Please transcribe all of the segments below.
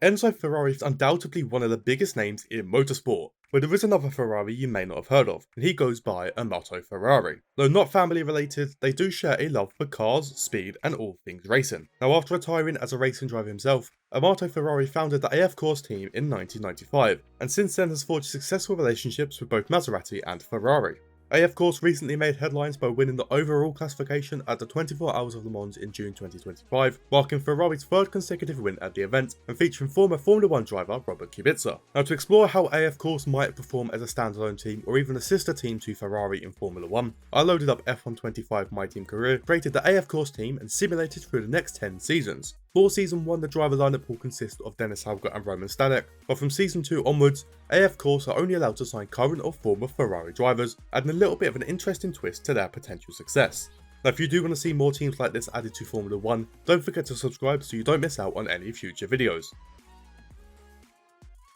Enzo Ferrari is undoubtedly one of the biggest names in motorsport, but there is another Ferrari you may not have heard of, and he goes by Amato Ferrari. Though not family related, they do share a love for cars, speed, and all things racing. Now, after retiring as a racing driver himself, Amato Ferrari founded the AF Corse team in 1995, and since then has forged successful relationships with both Maserati and Ferrari. AF Corse recently made headlines by winning the overall classification at the 24 Hours of Le Mans in June 2025, marking Ferrari's third consecutive win at the event and featuring former Formula 1 driver Robert Kubica. Now, to explore how AF Corse might perform as a standalone team or even a sister team to Ferrari in Formula 1, I loaded up F125 MyTeam career, created the AF Corse team and simulated through the next 10 seasons. For Season 1, the driver lineup will consist of Dennis Hauger and Roman Stanek, but from Season 2 onwards, AF Corse are only allowed to sign current or former Ferrari drivers, adding a little bit of an interesting twist to their potential success. Now, if you do want to see more teams like this added to Formula 1, don't forget to subscribe so you don't miss out on any future videos.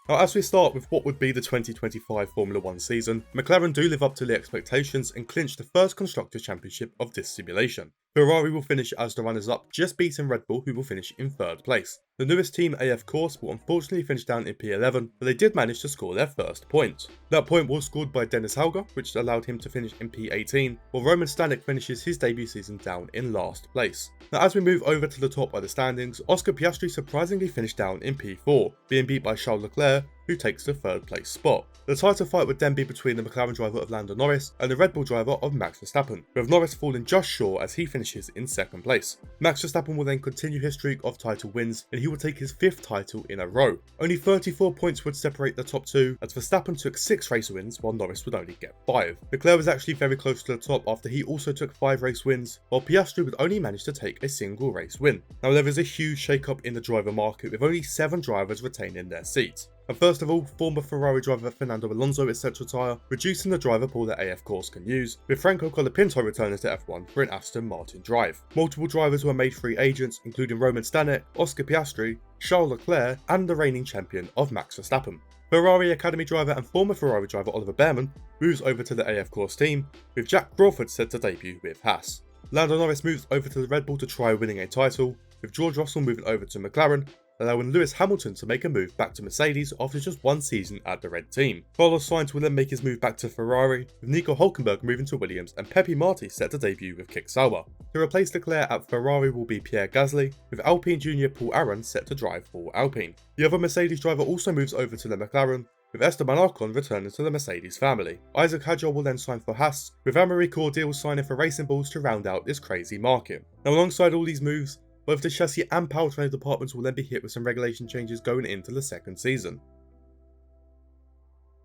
Now, as we start with what would be the 2025 Formula 1 season, McLaren do live up to the expectations and clinch the first Constructors' Championship of this simulation. Ferrari will finish as the runners-up, just beating Red Bull, who will finish in 3rd place. The newest team, AF Corse, will unfortunately finish down in P11, but they did manage to score their first point. That point was scored by Dennis Hauger, which allowed him to finish in P18, while Roman Stanek finishes his debut season down in last place. Now, as we move over to the top of the standings, Oscar Piastri surprisingly finished down in P4, being beat by Charles Leclerc, who takes the 3rd place spot. The title fight would then be between the McLaren driver of Lando Norris and the Red Bull driver of Max Verstappen, with Norris falling just short as he finishes in 2nd place. Max Verstappen will then continue his streak of title wins and he will take his 5th title in a row. Only 34 points would separate the top two, as Verstappen took 6 race wins while Norris would only get 5. Leclerc was actually very close to the top after he also took 5 race wins, while Piastri would only manage to take a single race win. Now, there is a huge shake-up in the driver market with only 7 drivers retaining their seats. And first of all, former Ferrari driver Fernando Alonso is set to retire, reducing the driver pool that AF Corse can use, with Franco Colapinto returning to F1 for an Aston Martin drive. Multiple drivers were made free agents, including Roman Stanek, Oscar Piastri, Charles Leclerc, and the reigning champion of Max Verstappen. Ferrari Academy driver and former Ferrari driver Oliver Behrman moves over to the AF Corse team, with Jack Crawford set to debut with Haas. Lando Norris moves over to the Red Bull to try winning a title, with George Russell moving over to McLaren, allowing Lewis Hamilton to make a move back to Mercedes after just 1 season at the Red Team. Carlos Sainz will then make his move back to Ferrari, with Nico Hülkenberg moving to Williams and Pepe Marti set to debut with Kick Sauber. To replace Leclerc at Ferrari will be Pierre Gasly, with Alpine junior Paul Aron set to drive for Alpine. The other Mercedes driver also moves over to the McLaren, with Esteban Ocon returning to the Mercedes family. Isaac Hadjar will then sign for Haas, with Amaury Cordial signing for Racing Bulls to round out this crazy market. Now, alongside all these moves, both the chassis and powertrain departments will then be hit with some regulation changes going into the 2nd season.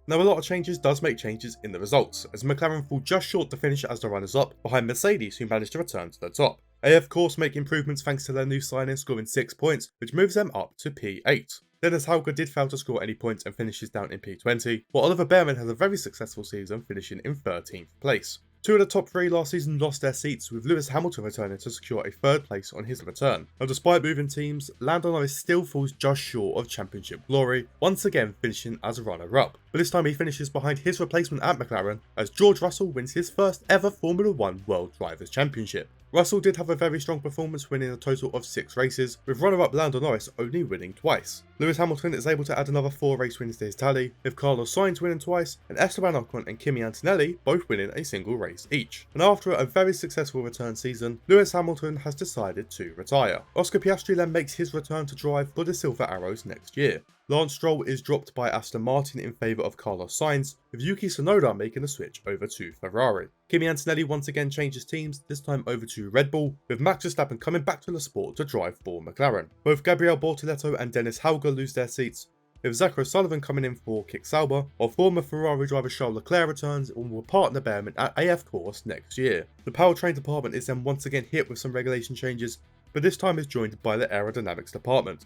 Now, a lot of changes does make changes in the results, as McLaren fall just short to finish as the runners-up, behind Mercedes, who managed to return to the top. AF Corse make improvements thanks to their new signing, scoring 6 points, which moves them up to P8. Dennis Hauger did fail to score any points and finishes down in P20, while Oliver Behrman has a very successful season, finishing in 13th place. 2 of the top 3 last season lost their seats, with Lewis Hamilton returning to secure a 3rd place on his return. Now, despite moving teams, Lando Norris still falls just short of championship glory, once again finishing as a runner-up. But this time he finishes behind his replacement at McLaren, as George Russell wins his first ever Formula 1 World Drivers' Championship. Russell did have a very strong performance, winning a total of 6 races, with runner-up Lando Norris only winning twice. Lewis Hamilton is able to add another 4 race wins to his tally, with Carlos Sainz winning twice, and Esteban Ocon and Kimi Antonelli both winning a single race each. And after a very successful return season, Lewis Hamilton has decided to retire. Oscar Piastri then makes his return to drive for the Silver Arrows next year. Lance Stroll is dropped by Aston Martin in favour of Carlos Sainz, with Yuki Tsunoda making the switch over to Ferrari. Kimi Antonelli once again changes teams, this time over to Red Bull, with Max Verstappen coming back to the sport to drive for McLaren. Both Gabriel Bortoleto and Dennis Hauger lose their seats, with Zach O'Sullivan coming in for Kick Sauber, while former Ferrari driver Charles Leclerc returns and will partner Behrman at AF Corse next year. The powertrain department is then once again hit with some regulation changes, but this time is joined by the aerodynamics department.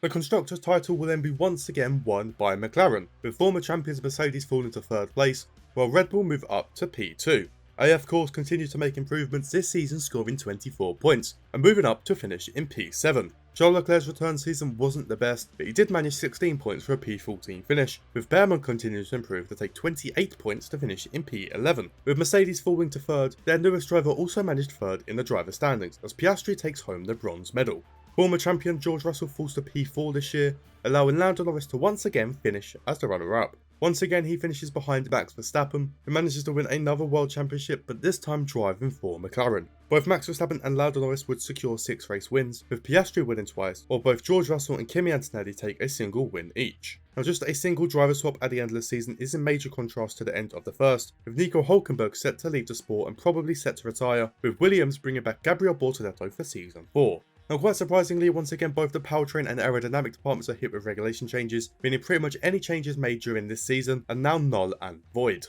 The Constructors' title will then be once again won by McLaren, with former champions Mercedes falling to 3rd place, while Red Bull move up to P2. AF Corse continues to make improvements this season, scoring 24 points, and moving up to finish in P7. Charles Leclerc's return season wasn't the best, but he did manage 16 points for a P14 finish, with Behrman continuing to improve to take 28 points to finish in P11. With Mercedes falling to 3rd, their newest driver also managed 3rd in the driver standings, as Piastri takes home the bronze medal. Former champion George Russell falls to P4 this year, allowing Lando Norris to once again finish as the runner-up. Once again he finishes behind Max Verstappen, who manages to win another World Championship, but this time driving for McLaren. Both Max Verstappen and Lando Norris would secure 6 race wins, with Piastri winning twice, while both George Russell and Kimi Antonelli take a single win each. Now just a single driver swap at the end of the season is in major contrast to the end of the first, with Nico Hülkenberg set to leave the sport and probably set to retire, with Williams bringing back Gabriel Bortoleto for season 4. Now quite surprisingly, once again both the powertrain and aerodynamic departments are hit with regulation changes, meaning pretty much any changes made during this season are now null and void.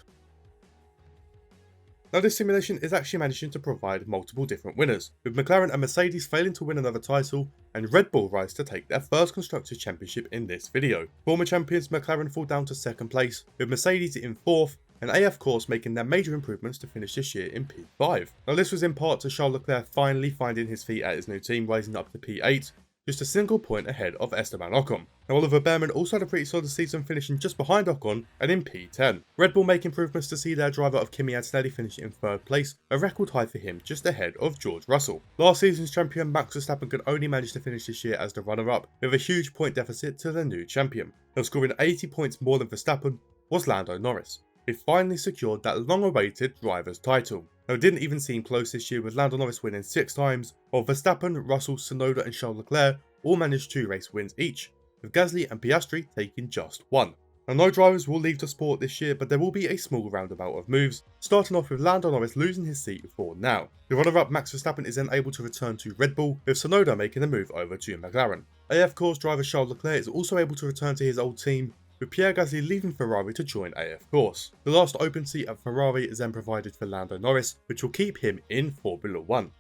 Now this simulation is actually managing to provide multiple different winners, with McLaren and Mercedes failing to win another title, and Red Bull rise to take their first Constructors' Championship in this video. Former champions McLaren fall down to 2nd place, with Mercedes in 4th, and AF Corse making their major improvements to finish this year in P5. Now this was in part to Charles Leclerc finally finding his feet at his new team, rising up to P8, just a single point ahead of Esteban Ocon. Now Oliver Behrman also had a pretty solid season, finishing just behind Ocon and in P10. Red Bull make improvements to see their driver of Kimi Antonelli finish in 3rd place, a record high for him just ahead of George Russell. Last season's champion Max Verstappen could only manage to finish this year as the runner-up, with a huge point deficit to the new champion. Now scoring 80 points more than Verstappen was Lando Norris, who finally secured that long-awaited driver's title. Now it didn't even seem close this year, with Lando Norris winning 6 times, while Verstappen, Russell, Tsunoda and Charles Leclerc all managed 2 race wins each, with Gasly and Piastri taking just 1. Now no drivers will leave the sport this year, but there will be a small roundabout of moves, starting off with Lando Norris losing his seat for now. The runner-up Max Verstappen is then able to return to Red Bull, with Tsunoda making a move over to McLaren. AF Corse driver Charles Leclerc is also able to return to his old team, with Pierre Gasly leaving Ferrari to join AF Corse. The last open seat at Ferrari is then provided for Lando Norris, which will keep him in Formula 1.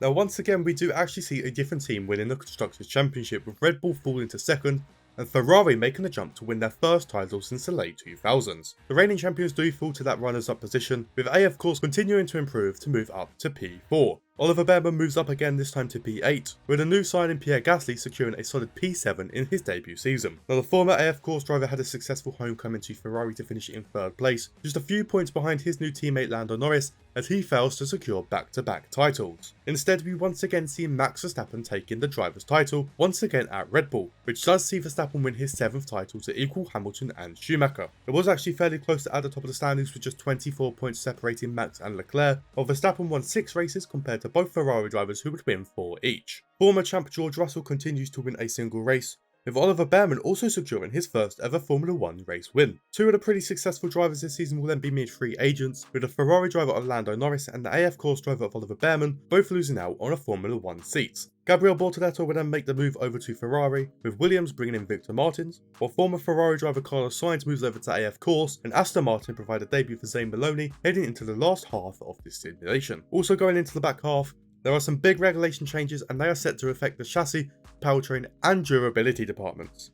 Now once again we do actually see a different team winning the Constructors' Championship, with Red Bull falling to 2nd, and Ferrari making the jump to win their first title since the late 2000s. The reigning champions do fall to that runners-up position, with AF Corse continuing to improve to move up to P4. Oliver Behrman moves up again, this time to P8, with a new signing Pierre Gasly securing a solid P7 in his debut season. Now the former AF Corse driver had a successful homecoming to Ferrari to finish in 3rd place, just a few points behind his new teammate Lando Norris, as he fails to secure back-to-back titles. Instead, we once again see Max Verstappen taking the driver's title, once again at Red Bull, which does see Verstappen win his 7th title to equal Hamilton and Schumacher. It was actually fairly close at the top of the standings, with just 24 points separating Max and Leclerc, while Verstappen won 6 races compared to both Ferrari drivers who would win 4 each. Former champ George Russell continues to win a single race, with Oliver Behrman also securing his first ever Formula 1 race win. 2 of the pretty successful drivers this season will then be made free agents, with the Ferrari driver of Lando Norris and the AF Corse driver of Oliver Behrman both losing out on a Formula 1 seat. Gabriel Bortoleto will then make the move over to Ferrari, with Williams bringing in Victor Martins, while former Ferrari driver Carlos Sainz moves over to AF Corse, and Aston Martin provide a debut for Zane Maloney heading into the last half of this simulation. Also going into the back half, there are some big regulation changes, and they are set to affect the chassis, powertrain and durability departments.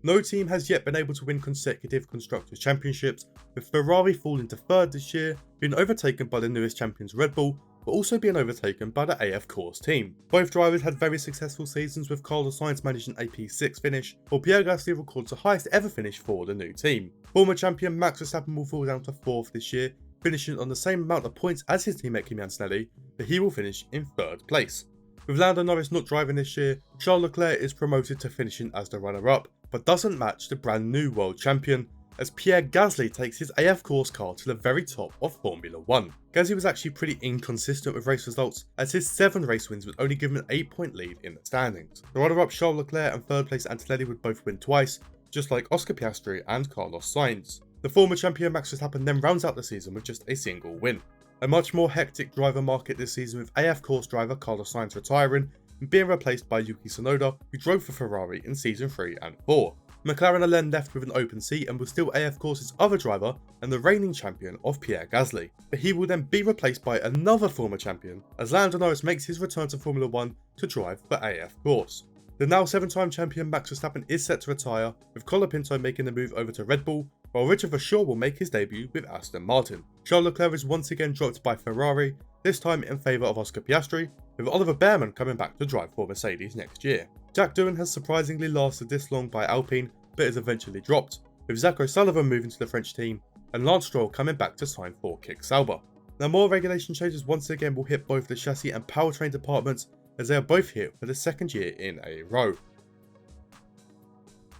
No team has yet been able to win consecutive Constructors' Championships, with Ferrari falling to 3rd this year, being overtaken by the newest champions Red Bull, but also being overtaken by the AF Corse team. Both drivers had very successful seasons, with Carlos Sainz managing a P6 finish, while Pierre Gasly records the highest ever finish for the new team. Former champion Max Verstappen will fall down to 4th this year, finishing on the same amount of points as his teammate Kimi Antonelli, but he will finish in 3rd place. With Lando Norris not driving this year, Charles Leclerc is promoted to finishing as the runner-up, but doesn't match the brand new world champion, as Pierre Gasly takes his AF Corse car to the very top of Formula 1. Gasly was actually pretty inconsistent with race results, as his 7 race wins was only given an 8-point lead in the standings. The runner-up Charles Leclerc and 3rd place Antonelli would both win twice, just like Oscar Piastri and Carlos Sainz. The former champion Max Verstappen then rounds out the season with just a single win. A much more hectic driver market this season, with AF Corse driver Carlos Sainz retiring and being replaced by Yuki Tsunoda, who drove for Ferrari in season 3 and 4. McLaren are then left with an open seat and will still AF Corse's other driver and the reigning champion of Pierre Gasly, but he will then be replaced by another former champion as Lando Norris makes his return to Formula 1 to drive for AF Corse. The now 7-time champion Max Verstappen is set to retire, with Colapinto making the move over to Red Bull, while Richard Verschoor will make his debut with Aston Martin. Charles Leclerc is once again dropped by Ferrari, this time in favour of Oscar Piastri, with Oliver Behrman coming back to drive for Mercedes next year. Jack Doohan has surprisingly lasted this long by Alpine, but is eventually dropped, with Zach O'Sullivan moving to the French team, and Lance Stroll coming back to sign for Kick Sauber. Now more regulation changes once again will hit both the chassis and powertrain departments, as they are both hit for the second year in a row.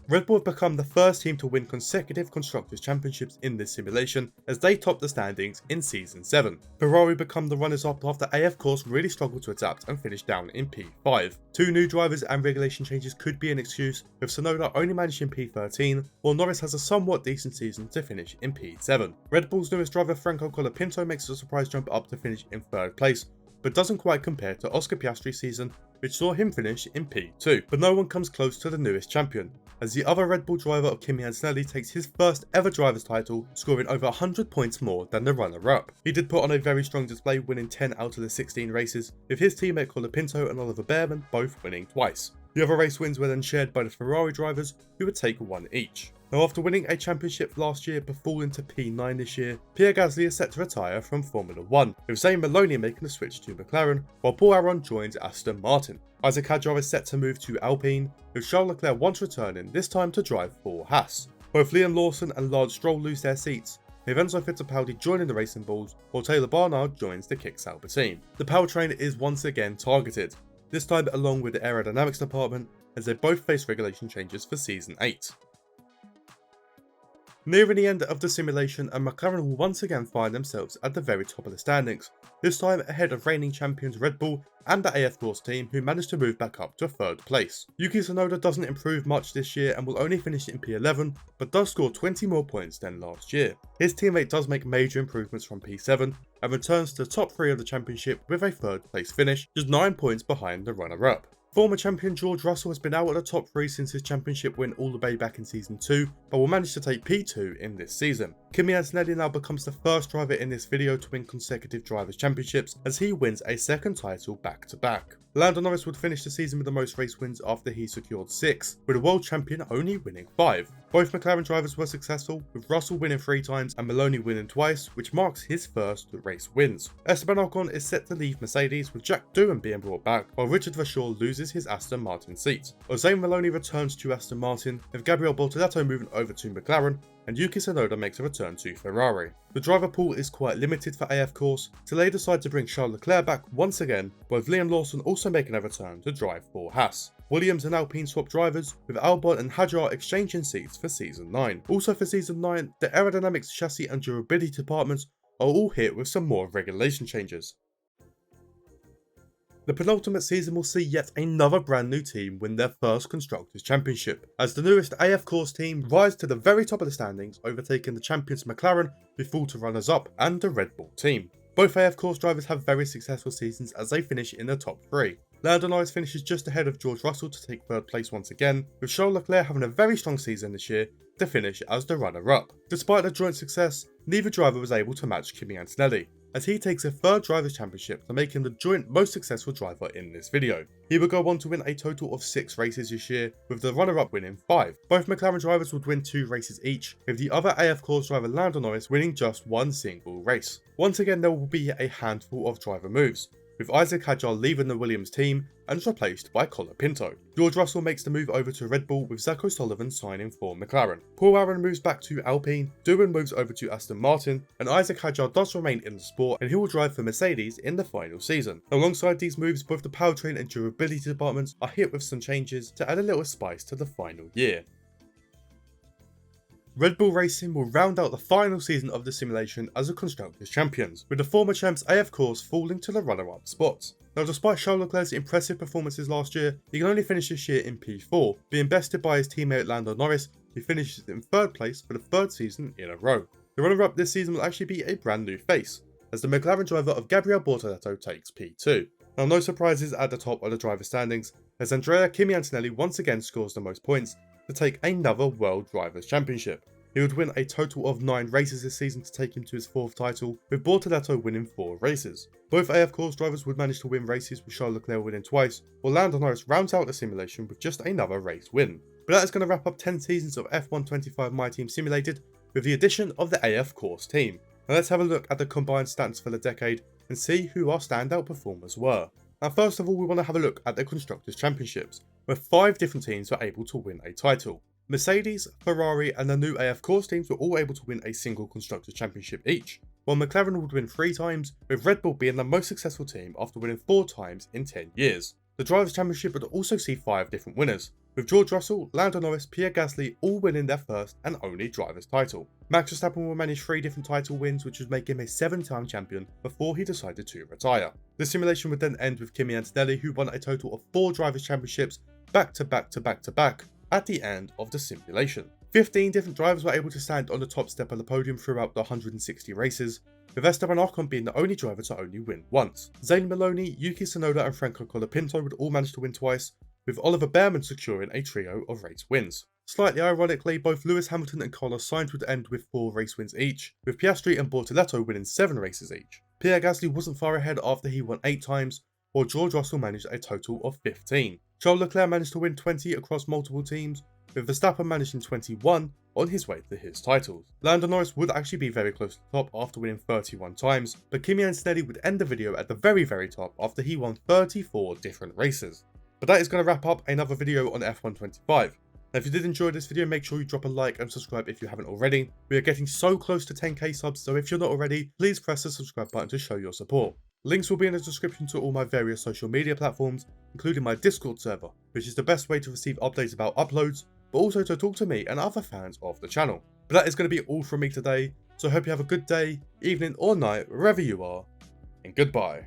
Red Bull have become the first team to win consecutive Constructors' Championships in this simulation, as they top the standings in Season 7. Ferrari become the runners-up after AF Corse really struggled to adapt and finished down in P5. Two new drivers and regulation changes could be an excuse, with Tsunoda only managed in P13, while Norris has a somewhat decent season to finish in P7. Red Bull's newest driver Franco Colapinto makes a surprise jump up to finish in 3rd place, but doesn't quite compare to Oscar Piastri's season, which saw him finish in P2. But no one comes close to the newest champion, as the other Red Bull driver of Kimi Antonelli takes his first ever driver's title, scoring over 100 points more than the runner-up. He did put on a very strong display, winning 10 out of the 16 races, with his teammate Colapinto and Oliver Behrman both winning twice. The other race wins were then shared by the Ferrari drivers, who would take one each. Now, after winning a championship last year but falling to P9 this year, Pierre Gasly is set to retire from Formula 1, with Zane Maloney making the switch to McLaren, while Paul Aron joins Aston Martin. Isaac Hadjar is set to move to Alpine, with Charles Leclerc once returning, this time to drive for Haas. Both Liam Lawson and Lance Stroll lose their seats, with Enzo Fittipaldi joining the Racing Bulls, while Taylor Barnard joins the Kicks Sauber team. The powertrain is once again targeted, this time along with the aerodynamics department, as they both face regulation changes for Season 8. Nearing the end of the simulation, and McLaren will once again find themselves at the very top of the standings, this time ahead of reigning champions Red Bull and the AF Corse team, who managed to move back up to 3rd place. Yuki Tsunoda doesn't improve much this year and will only finish in P11, but does score 20 more points than last year. His teammate does make major improvements from P7 and returns to the top 3 of the championship with a 3rd place finish, just 9 points behind the runner-up. Former champion George Russell has been out of the top 3 since his championship win all the way back in Season 2, but will manage to take P2 in this season. Kimi Antonelli now becomes the first driver in this video to win consecutive Drivers' Championships, as he wins a 2nd title back to back. Lando Norris would finish the season with the most race wins after he secured 6, with the world champion only winning 5. Both McLaren drivers were successful, with Russell winning 3 times and Maloney winning twice, which marks his first race wins. Esteban Ocon is set to leave Mercedes, with Jack Doohan being brought back, while Richard Verschoor loses his Aston Martin seat. Zane Maloney returns to Aston Martin, with Gabriel Bortoleto moving over to McLaren, and Yuki Tsunoda makes a return to Ferrari. The driver pool is quite limited for AF Corse, so they decide to bring Charles Leclerc back once again, with Liam Lawson also making a return to drive for Haas. Williams and Alpine swap drivers, with Albon and Hadjar exchanging seats for Season 9. Also for Season 9, the aerodynamics, chassis and durability departments are all hit with some more regulation changes. The penultimate season will see yet another brand new team win their first Constructors' Championship, as the newest AF Corse team rise to the very top of the standings, overtaking the champions McLaren, who fall to runners-up, and the Red Bull team. Both AF Corse drivers have very successful seasons as they finish in the top 3. Lando Norris finishes just ahead of George Russell to take 3rd place once again, with Charles Leclerc having a very strong season this year to finish as the runner-up. Despite the joint success, neither driver was able to match Kimi Antonelli, as he takes a 3rd Drivers' Championship to make him the joint most successful driver in this video. He would go on to win a total of 6 races this year, with the runner-up winning 5. Both McLaren drivers would win 2 races each, with the other AF Corse driver Lando Norris winning just 1 single race. Once again, there will be a handful of driver moves, with Isaac Hadjar leaving the Williams team and is replaced by Colapinto. George Russell makes the move over to Red Bull, with Zach O'Sullivan signing for McLaren. Paul Aron moves back to Alpine, Doohan moves over to Aston Martin, and Isaac Hadjar does remain in the sport, and he will drive for Mercedes in the final season. Alongside these moves, both the powertrain and durability departments are hit with some changes to add a little spice to the final year. Red Bull Racing will round out the final season of the simulation as the Constructors' Champions, with the former champs AF Corse falling to the runner-up spots. Now, despite Charles Leclerc's impressive performances last year, he can only finish this year in P4, being bested by his teammate Lando Norris, who finishes in 3rd place for the 3rd season in a row. The runner-up this season will actually be a brand new face, as the McLaren driver of Gabriel Bortoleto takes P2. Now, no surprises at the top of the driver standings, as Andrea Kimi Antonelli once again scores the most points to take another World Drivers' Championship. He would win a total of 9 races this season to take him to his 4th title, with Bortoleto winning 4 races. Both AF Corse drivers would manage to win races, with Charles Leclerc winning twice, while Lando Norris rounds out the simulation with just another race win. But that is going to wrap up 10 seasons of F125 MyTeam Simulated, with the addition of the AF Corse team. Now let's have a look at the combined stats for the decade and see who our standout performers were. Now first of all, we want to have a look at the Constructors' Championships, where 5 different teams were able to win a title. Mercedes, Ferrari and the new AF Corse teams were all able to win a single Constructors' Championship each. while McLaren would win 3 times, with Red Bull being the most successful team after winning 4 times in 10 years. The Drivers' Championship would also see 5 different winners, with George Russell, Lando Norris, Pierre Gasly all winning their first and only driver's title. Max Verstappen will manage 3 different title wins, which would make him a 7-time champion before he decided to retire. The simulation would then end with Kimi Antonelli, who won a total of 4 drivers' championships back to back to back to back at the end of the simulation. 15 different drivers were able to stand on the top step of the podium throughout the 160 races, with Esteban Ocon being the only driver to only win once. Zayn Maloney, Yuki Tsunoda and Franco Colapinto would all manage to win twice, with Oliver Behrman securing a trio of race wins. Slightly ironically, both Lewis Hamilton and Carlos Sainz would end with 4 race wins each, with Piastri and Bortoleto winning 7 races each. Pierre Gasly wasn't far ahead after he won 8 times, while George Russell managed a total of 15. Charles Leclerc managed to win 20 across multiple teams, with Verstappen managing 21 on his way to his titles. Lando Norris would actually be very close to the top after winning 31 times, but Kimi Antonelli would end the video at the very top after he won 34 different races. But that is going to wrap up another video on F1 25. Now if you did enjoy this video, make sure you drop a like and subscribe if you haven't already. We are getting so close to 10k subs, so if you're not already, please press the subscribe button to show your support. Links will be in the description to all my various social media platforms, including my Discord server, which is the best way to receive updates about uploads, but also to talk to me and other fans of the channel. But that is going to be all from me today, so I hope you have a good day, evening or night, wherever you are, and goodbye.